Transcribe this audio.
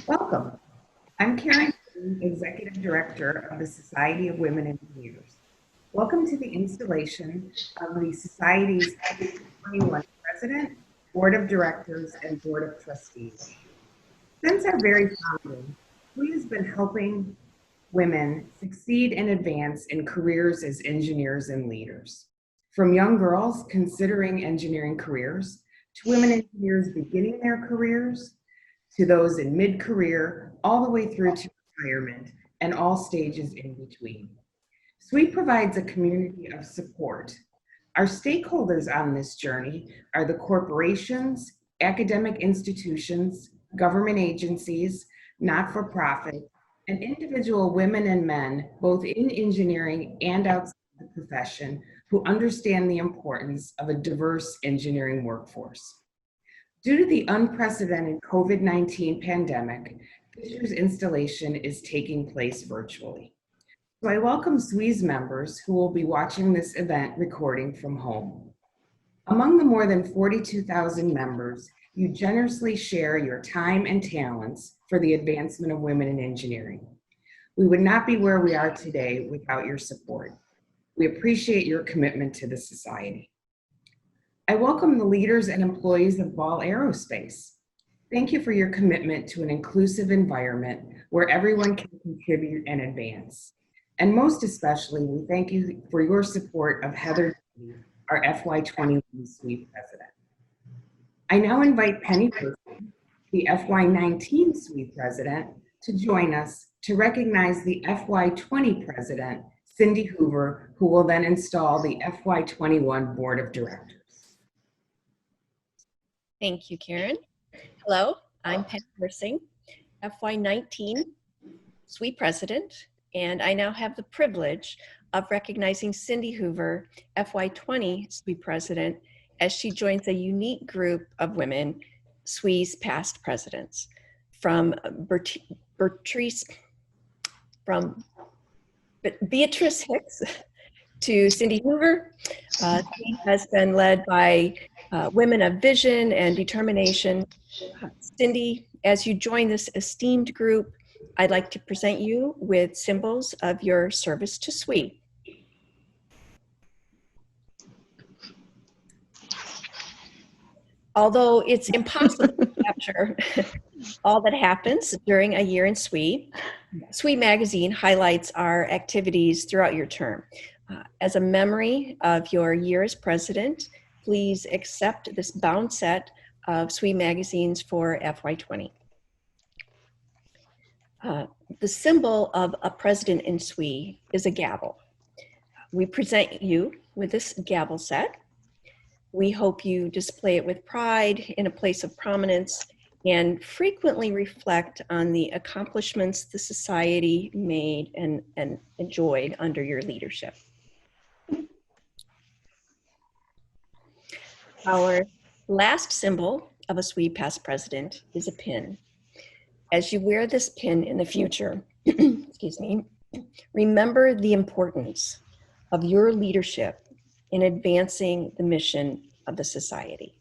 Welcome. I'm Karen, Executive Director of the Society of Women Engineers. Welcome to the installation of the Society's 2021 President, Board of Directors, and Board of Trustees. Since our very founding, we have been helping women succeed and advance in careers as engineers and leaders. From young girls considering engineering careers, to women engineers beginning their careers, to those in mid-career, all the way through to retirement, and all stages in between. SWE provides a community of support. Our stakeholders on this journey are the corporations, academic institutions, government agencies, not-for-profit, and individual women and men, both in engineering and outside the profession, who understand the importance of a diverse engineering workforce. Due to the unprecedented COVID-19 pandemic, this year's installation is taking place virtually. So I welcome SWE's members who will be watching this event recording from home. Among the more than 42,000 members, you generously share your time and talents for the advancement of women in engineering. We would not be where we are today without your support. We appreciate your commitment to the society. I welcome the leaders and employees of Ball Aerospace. Thank you for your commitment to an inclusive environment where everyone can contribute and advance. And most especially, we thank you for your support of Heather, our FY21 SWE President. I now invite Penny Person, the FY19 SWE President, to join us to recognize the FY20 President, Cindy Hoover, who will then install the FY21 Board of Directors. Thank you, Karen. Hello, I'm Penny Persing, FY19 SWE President, and I now have the privilege of recognizing Cindy Hoover, FY20 SWE President, as she joins a unique group of women, SWE's past presidents, from Beatrice Hicks to Cindy Hoover. She has been led by women of vision and determination. Cindy, as you join this esteemed group, I'd like to present you with symbols of your service to SWE. Although it's impossible to capture all that happens during a year in SWE, SWE Magazine highlights our activities throughout your term. As a memory of your year as president, please accept this bound set of SWE magazines for FY20. The symbol of a president in SWE is a gavel. We present you with this gavel set. We hope you display it with pride in a place of prominence and frequently reflect on the accomplishments the society made and enjoyed under your leadership. Our last symbol of a SWE past president is a pin. As you wear this pin in the future, excuse me, remember the importance of your leadership in advancing the mission of the society.